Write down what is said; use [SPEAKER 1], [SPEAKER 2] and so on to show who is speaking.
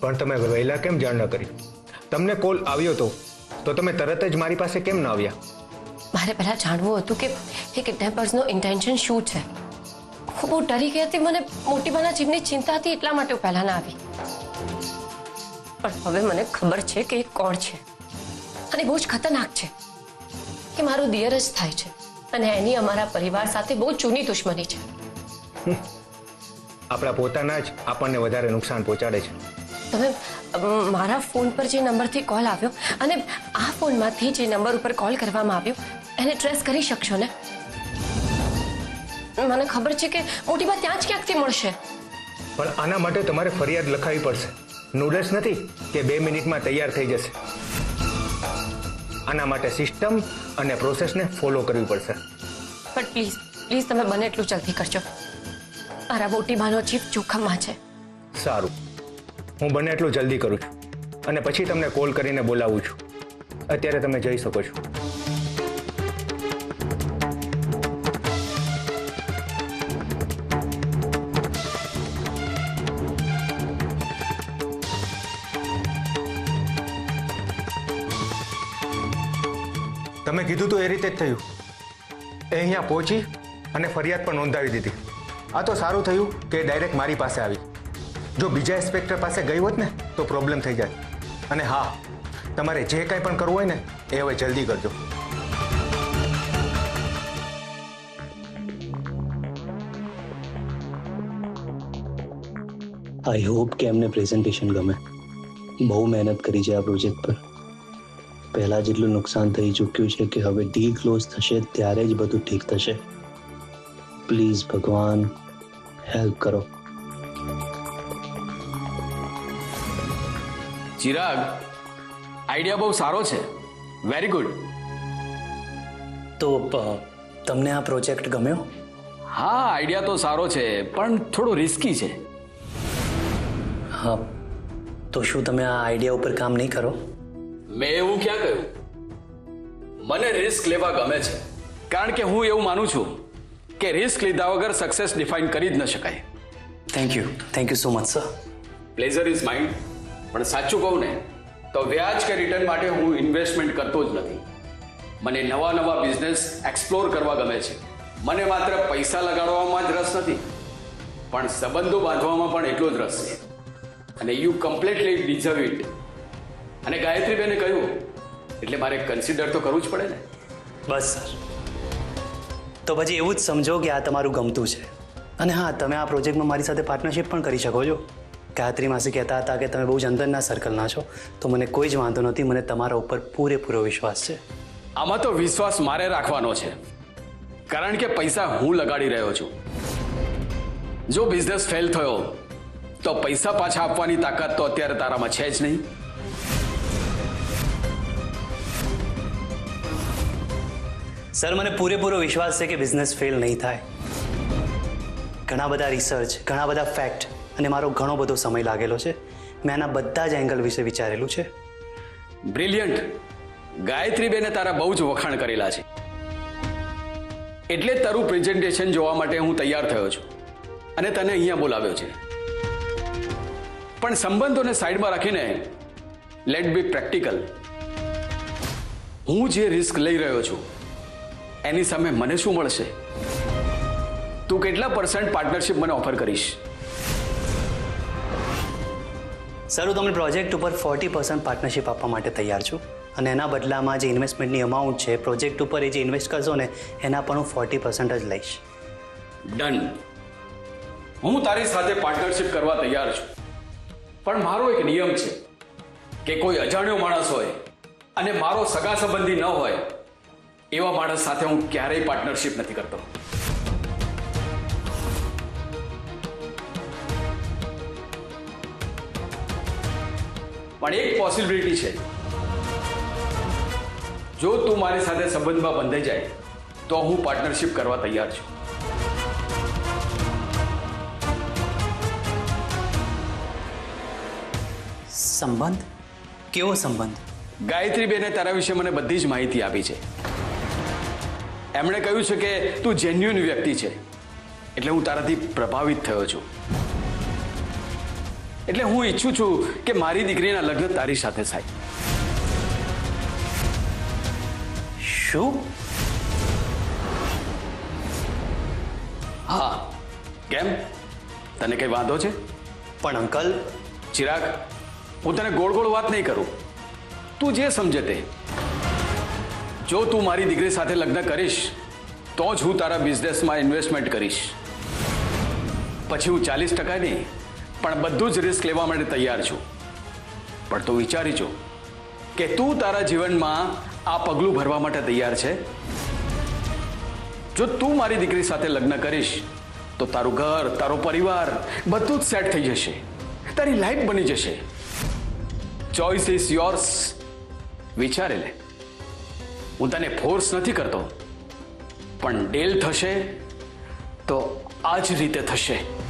[SPEAKER 1] પણ તમે વહેલા કેમ જાણ ન કરી? તમને કોલ આવ્યો તો તમે તરત જ મારી પાસે કેમ ન આવ્યા?
[SPEAKER 2] મારે પહેલા જાણવું હતું કે એ કિડનેપર્સનો ઇન્ટેન્શન શું છે. હું બહુ ડરી ગઈ હતી. મને મોટીબાના જીવની ચિંતા હતી, એટલા માટે હું પહેલા ના આવી. પણ હવે મને ખબર છે કે એ કોણ છે અને બહુ જ ખતરનાક છે. કે મારો દિયર જ થાય છે અને એની અમારા પરિવાર સાથે બહુ જૂની દુશ્મની છે.
[SPEAKER 1] આપણા પોતાના જ આપણને વધારે નુકસાન પહોંચાડે છે.
[SPEAKER 2] તમે મારા ફોન પર જે નંબરથી કોલ આવ્યો અને આ ફોનમાંથી જે નંબર ઉપર કોલ કરવામાં આવ્યો એને ટ્રેસ કરી શકશો ને? મને ખબર છે કે મોટીબા ત્યાં જ ક્યાંકથી મળશે.
[SPEAKER 1] પણ આના માટે તમારે ફરિયાદ લખાવી પડશે. નૂડલ્સ નથી કે 2 મિનિટમાં તૈયાર થઈ જશે. આના માટે સિસ્ટમ અને પ્રોસેસને ફોલો કરવી પડશે.
[SPEAKER 2] પણ પ્લીઝ પ્લીઝ તમે બને એટલું જલ્દી કરજો. મારા મોટીબાનો જીવ જોખમમાં છે.
[SPEAKER 1] સારું, હું બને એટલું જલ્દી કરું છું અને પછી તમને કોલ કરીને બોલાવું છું. અત્યારે તમે જઈ શકો છો. તમે કીધું તો એ રીતે જ થયું. એ અહીંયા પહોંચી અને ફરિયાદ પણ નોંધાવી દીધી. આ તો સારું થયું કે ડાયરેક્ટ મારી પાસે આવી. જો બીજા ઇન્સ્પેક્ટર પાસે ગઈ હોત ને તો પ્રોબ્લેમ થઈ જાય. અને હા, તમારે જે કંઈ પણ કરવું હોય ને એ હવે જલ્દી કરજો.
[SPEAKER 3] આઈ હોપ કે એમને પ્રેઝન્ટેશન ગમે. બહુ મહેનત કરી છે આ પ્રોજેક્ટ પર. પહેલા જેટલું નુકસાન થઈ ચૂક્યું છે કે હવે ડીલ ક્લોઝ થશે ત્યારે જ બધું ઠીક થશે. પ્લીઝ ભગવાન હેલ્પ કરો.
[SPEAKER 4] ચિરાગ, આઈડિયા બહુ સારો છે. Very good.
[SPEAKER 3] તો તમને આ પ્રોજેક્ટ ગમ્યો?
[SPEAKER 4] હા, આઈડિયા તો સારો છે પણ થોડો રિસ્કી છે.
[SPEAKER 3] હા, તો શું તમે આ આઈડિયા ઉપર કામ નહીં કરો?
[SPEAKER 4] મેં એવું ક્યાં કહ્યું? મને રિસ્ક લેવા ગમે છે કારણ કે હું એવું માનું છું કે રિસ્ક લીધા વગર સક્સેસ ડિફાઇન કરી જ ન શકાય.
[SPEAKER 3] Thank you so much sir.
[SPEAKER 4] Pleasure is mind. પણ સાચું કહું ને તો વ્યાજ કે રિટર્ન માટે હું ઇન્વેસ્ટમેન્ટ કરતો જ નથી. મને નવા બિઝનેસ એક્સપ્લોર કરવા ગમે છે. મને માત્ર પૈસા લગાડવામાં જ રસ નથી પણ સંબંધો બાંધવામાં પણ એટલો જ રસ છે. અને યુ કમ્પ્લીટલી ડિઝર્વ ઇટ. અને ગાયત્રીબેને કહ્યું એટલે મારે કન્સિડર તો કરવું જ પડે ને.
[SPEAKER 3] બસ સર, તો પછી એવું જ સમજો કે આ તમારું ગમતું છે. અને હા, તમે આ પ્રોજેક્ટમાં મારી સાથે પાર્ટનરશિપ પણ કરી શકો છો. ગાયત્રી માસી કહેતા હતા કે તમે બહુ જ અંદરના સર્કલના છો, તો મને કોઈ જ વાંધો નથી. મને તમારા ઉપર પૂરેપૂરો વિશ્વાસ છે.
[SPEAKER 4] આમાં તો વિશ્વાસ મારે રાખવાનો છે કારણ કે પૈસા હું લગાડી રહ્યો છું. જો બિઝનેસ ફેલ થયો તો પૈસા પાછા આપવાની તાકાત તો અત્યારે તારામાં છે જ નહીં.
[SPEAKER 3] સર, મને પૂરેપૂરો વિશ્વાસ છે કે બિઝનેસ ફેલ નહીં થાય. ઘણા બધા રિસર્ચ, ઘણા બધા ફેક્ટ અને મારો ઘણો બધો સમય લાગેલો છે. મેં આના બધા જ એંગલ વિશે વિચારેલું છે.
[SPEAKER 4] બ્રિલિયન્ટ. ગાયત્રીબેને તારા બહુ જ વખાણ કરેલા છે એટલે તારું પ્રેઝન્ટેશન જોવા માટે હું તૈયાર થયો છું અને તને અહીંયા બોલાવ્યો છે. પણ સંબંધોને સાઈડમાં રાખીને લેટ બી પ્રેક્ટિકલ. હું જે રિસ્ક લઈ રહ્યો છું એની સામે મને શું મળશે? તું કેટલા % પાર્ટનરશિપ મને ઓફર કરીશ?
[SPEAKER 3] સર, હું તમને પ્રોજેક્ટ ઉપર 40% પાર્ટનરશિપ આપવા માટે તૈયાર છું. અને એના બદલામાં જે ઇન્વેસ્ટમેન્ટની અમાઉન્ટ છે, પ્રોજેક્ટ ઉપર એ જે ઇન્વેસ્ટ કરશો ને એના પણ હું 40% જ લઈશ.
[SPEAKER 4] ડન. હું તારી સાથે પાર્ટનરશિપ કરવા તૈયાર છું પણ મારો એક નિયમ છે કે કોઈ અજાણ્યો માણસ હોય અને મારો સગા સંબંધી ન હોય એવા માણસ સાથે હું ક્યારેય પાર્ટનરશિપ નથી કરતો. પણ એક પોસિબિલિટી છે. જો તું મારી સાથે સંબંધમાં બંધાઈ જાય તો હું પાર્ટનરશિપ કરવા તૈયાર છું.
[SPEAKER 3] સંબંધ? કેવો સંબંધ?
[SPEAKER 4] ગાયત્રીબેને તારા વિશે મને બધી જ માહિતી આપી છે. એમણે કહ્યું છે કે તું જેન્યુઇન વ્યક્તિ છે એટલે હું તારાથી પ્રભાવિત થયો છું. એટલે હું ઈચ્છું છું કે મારી દીકરીના લગ્ન તારી સાથે થાય.
[SPEAKER 3] શું?
[SPEAKER 4] હા. કેમ? તને કઈ વાંધો છે?
[SPEAKER 3] પણ અંકલ,
[SPEAKER 4] ચિરાગ, હું તને ગોળ ગોળ વાત નહીં કરું. તું જે સમજે તે. જો તું મારી દીકરી સાથે લગ્ન કરીશ તો જ હું તારા બિઝનેસમાં ઇન્વેસ્ટમેન્ટ કરીશ. પછી હું 40% નહીં પણ બધું જ રિસ્ક લેવા માટે તૈયાર છું. પણ તું વિચારી જો કે તું તારા જીવનમાં આ પગલું ભરવા માટે તૈયાર છે? જો તું મારી દીકરી સાથે લગ્ન કરીશ તો તારું ઘર, તારો પરિવાર બધું જ સેટ થઈ જશે. તારી લાઈફ બની જશે. Choice is yours. વિચારે લે. હું તને ફોર્સ નથી કરતો, પણ ડેલ થશે તો આ જ રીતે થશે.